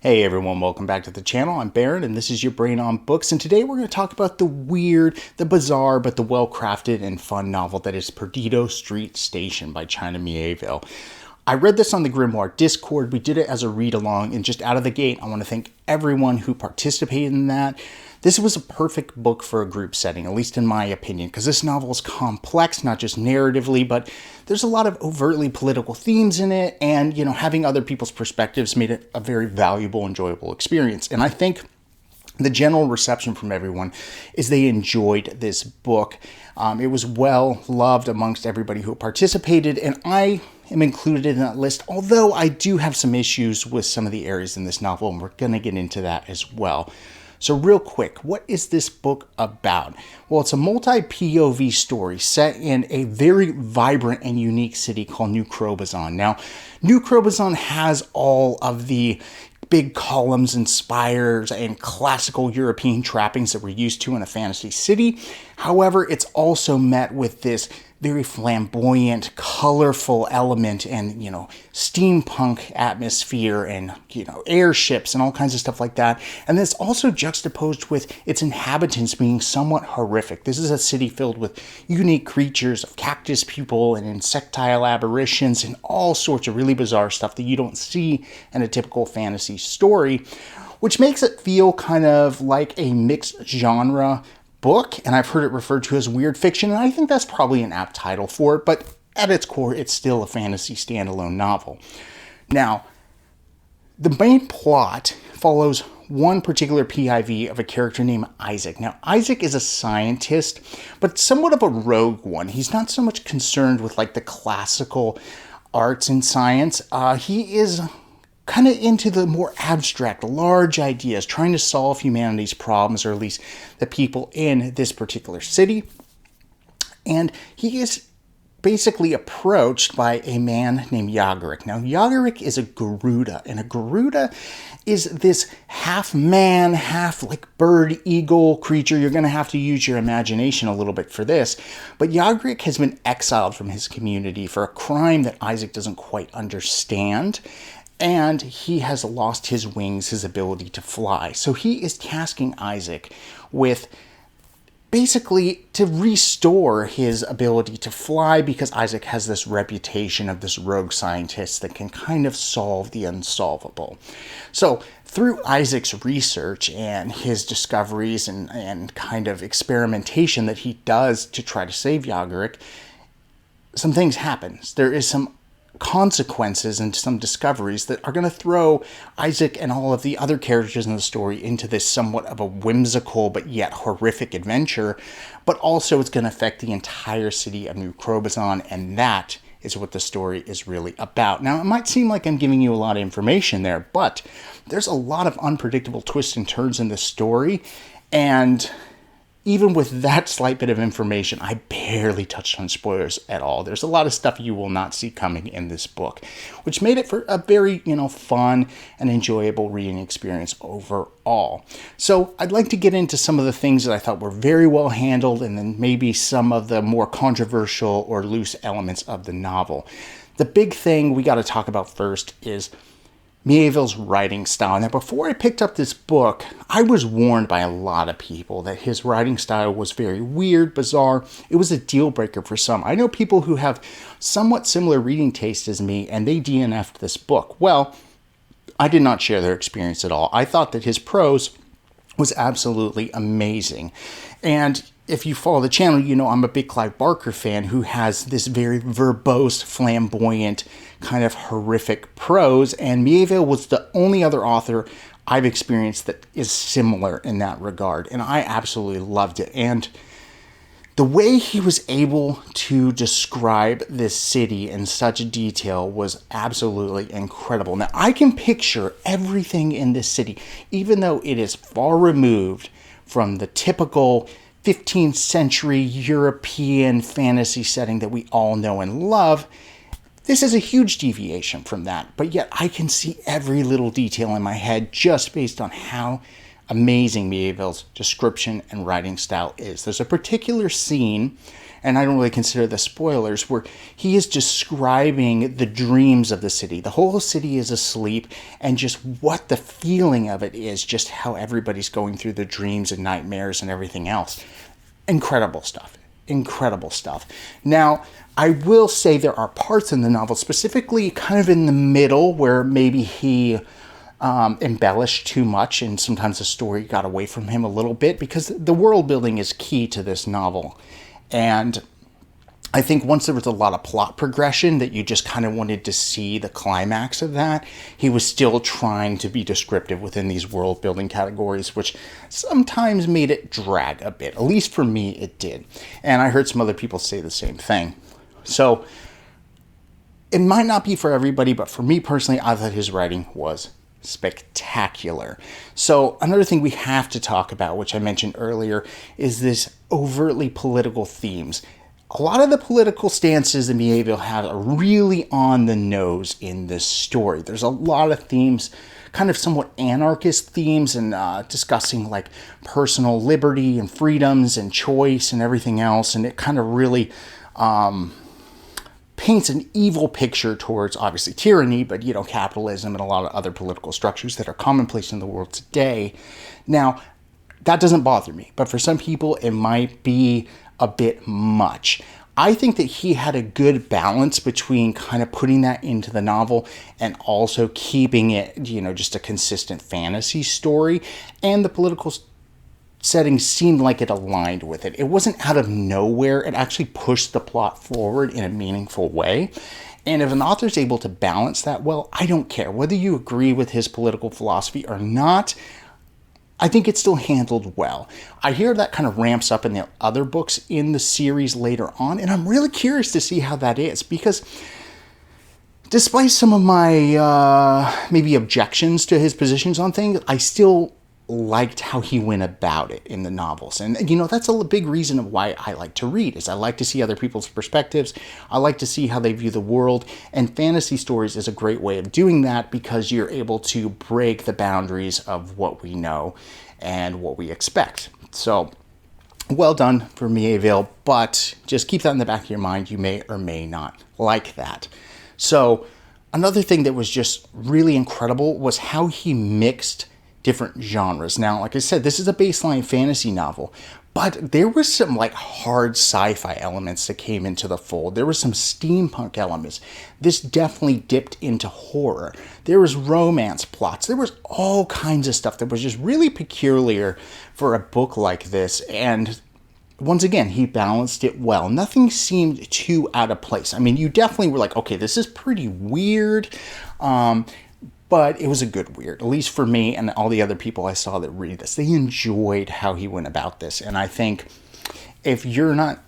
Hey everyone, welcome back to the channel. I'm Baron and this is your Brain on Books, and today we're going to talk about the weird, the bizarre, but the well-crafted and fun novel that is Perdido Street Station by China Mieville. I read this on the Grimoire Discord. We did it as a read-along, and just out of the gate, I want to thank everyone who participated in that. This was a perfect book for a group setting, at least in my opinion, because this novel is complex, not just narratively, but there's a lot of overtly political themes in it, and, having other people's perspectives made it a very valuable, enjoyable experience. And I think the general reception from everyone is they enjoyed this book. It was well loved amongst everybody who participated, and I am included in that list, although I do have some issues with some of the areas in this novel, and we're going to get into that as well. So real quick, what is this book about? Well, it's a multi-POV story set in a very vibrant and unique city called New Crobazon. Now, New Crobazon has all of the big columns and spires and classical European trappings that we're used to in a fantasy city. However, it's also met with this very flamboyant, colorful element and, steampunk atmosphere and, airships and all kinds of stuff like that. And it's also juxtaposed with its inhabitants being somewhat horrific. This is a city filled with unique creatures of cactus people and insectile aberrations and all sorts of really bizarre stuff that you don't see in a typical fantasy story, which makes it feel kind of like a mixed genre book, and I've heard it referred to as weird fiction, and I think that's probably an apt title for it, but at its core, it's still a fantasy standalone novel. Now, the main plot follows one particular PIV of a character named Isaac. Now, Isaac is a scientist, but somewhat of a rogue one. He's not so much concerned with the classical arts and science. He is kind of into the more abstract, large ideas, trying to solve humanity's problems, or at least the people in this particular city. And he is basically approached by a man named Yagaric. Now, Yagaric is a Garuda, and a Garuda is this half man, half bird eagle creature. You're going to have to use your imagination a little bit for this. But Yagaric has been exiled from his community for a crime that Isaac doesn't quite understand. And he has lost his wings, his ability to fly. So he is tasking Isaac with basically to restore his ability to fly, because Isaac has this reputation of this rogue scientist that can kind of solve the unsolvable. So through Isaac's research and his discoveries and kind of experimentation that he does to try to save Yagaric, some things happen. There is some consequences and some discoveries that are going to throw Isaac and all of the other characters in the story into this somewhat of a whimsical but yet horrific adventure, but also it's going to affect the entire city of New Crobazon, and that is what the story is really about. Now, it might seem like I'm giving you a lot of information there, but there's a lot of unpredictable twists and turns in this story, and even with that slight bit of information, I barely touched on spoilers at all. There's a lot of stuff you will not see coming in this book, which made it for a very, fun and enjoyable reading experience overall. So I'd like to get into some of the things that I thought were very well handled, and then maybe some of the more controversial or loose elements of the novel. The big thing we got to talk about first is Mieville's writing style. Now, before I picked up this book, I was warned by a lot of people that his writing style was very weird, bizarre. It was a deal breaker for some. I know people who have somewhat similar reading taste as me, and they DNF'd this book. Well, I did not share their experience at all. I thought that his prose was absolutely amazing. And if you follow the channel, I'm a big Clive Barker fan who has this very verbose, flamboyant, kind of horrific prose, and Mieville was the only other author I've experienced that is similar in that regard, and I absolutely loved it. And the way he was able to describe this city in such detail was absolutely incredible. Now, I can picture everything in this city, even though it is far removed from the typical 15th century European fantasy setting that we all know and love. This is a huge deviation from that, but yet I can see every little detail in my head just based on how amazing Mieville's description and writing style is. There's a particular scene, and I don't really consider the spoilers, where he is describing the dreams of the city. The whole city is asleep, and just what the feeling of it is, just how everybody's going through the dreams and nightmares and everything else. Incredible stuff. Incredible stuff. Now, I will say there are parts in the novel, specifically kind of in the middle, where maybe he embellished too much, and sometimes the story got away from him a little bit, because the world building is key to this novel. And I think once there was a lot of plot progression that you just kind of wanted to see the climax of that, he was still trying to be descriptive within these world building categories, which sometimes made it drag a bit. At least for me, it did. And I heard some other people say the same thing. So it might not be for everybody, but for me personally, I thought his writing was spectacular. So another thing we have to talk about, which I mentioned earlier, is this overtly political themes. A lot of the political stances that Mieville has are really on the nose in this story. There's a lot of themes, kind of somewhat anarchist themes, and discussing like personal liberty and freedoms and choice and everything else. And it kind of really paints an evil picture towards, obviously, tyranny, but, capitalism and a lot of other political structures that are commonplace in the world today. Now, that doesn't bother me, but for some people, it might be a bit much. I think that he had a good balance between kind of putting that into the novel and also keeping it, just a consistent fantasy story, and the political setting seemed like it aligned with it. It wasn't out of nowhere. It actually pushed the plot forward in a meaningful way. And if an author's able to balance that well, I don't care. Whether you agree with his political philosophy or not, I think it's still handled well. I hear that kind of ramps up in the other books in the series later on, and I'm really curious to see how that is, because despite some of my maybe objections to his positions on things, I still liked how he went about it in the novels. And, that's a big reason of why I like to read, is I like to see other people's perspectives. I like to see how they view the world. And fantasy stories is a great way of doing that, because you're able to break the boundaries of what we know and what we expect. So, well done for Mieville, but just keep that in the back of your mind. You may or may not like that. So, another thing that was just really incredible was how he mixed different genres. Now, like I said, this is a baseline fantasy novel, but there was some hard sci-fi elements that came into the fold. There was some steampunk elements. This definitely dipped into horror. There was romance plots. There was all kinds of stuff that was just really peculiar for a book like this. And once again, he balanced it well. Nothing seemed too out of place. I mean, you definitely were like, okay, this is pretty weird. But it was a good weird, at least for me and all the other people I saw that read this. They enjoyed how he went about this. And I think if you're not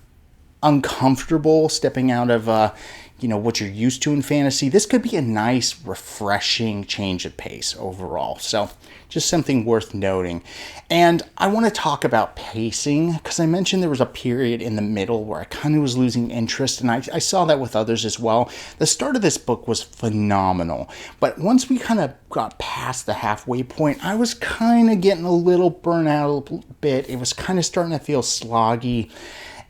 uncomfortable stepping out of, what you're used to in fantasy, this could be a nice, refreshing change of pace overall. So just something worth noting. And I want to talk about pacing, because I mentioned there was a period in the middle where I kind of was losing interest, and I saw that with others as well. The start of this book was phenomenal, but once we kind of got past the halfway point, I was kind of getting a little burnt out a little bit. It was kind of starting to feel sloggy,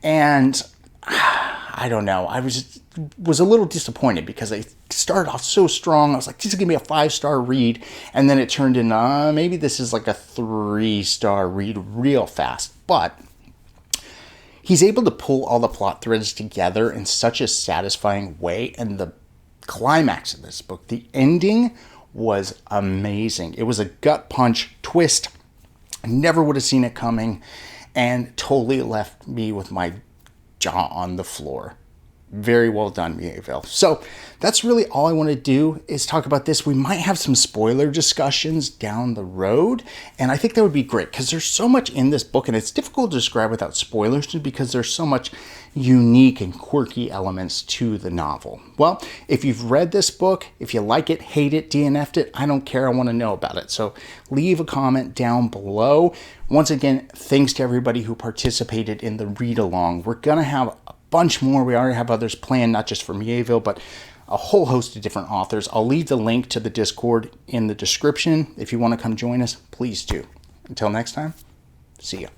and I don't know. I was a little disappointed, because I started off so strong. I was like, this is going to be a 5-star read. And then it turned into, maybe this is like a 3-star read real fast. But he's able to pull all the plot threads together in such a satisfying way. And the climax of this book, the ending, was amazing. It was a gut punch twist. I never would have seen it coming, and totally left me with my jaw on the floor. Very well done, Mieville. So that's really all I want to do, is talk about this. We might have some spoiler discussions down the road, and I think that would be great, because there's so much in this book, and it's difficult to describe without spoilers, just because there's so much unique and quirky elements to the novel. Well, if you've read this book, if you like it, hate it, DNF'd it, I don't care. I want to know about it. So leave a comment down below. Once again, thanks to everybody who participated in the read-along. We're going to have a bunch more. We already have others planned, not just for Mieville, but a whole host of different authors. I'll leave the link to the Discord in the description. If you want to come join us, please do. Until next time, see ya.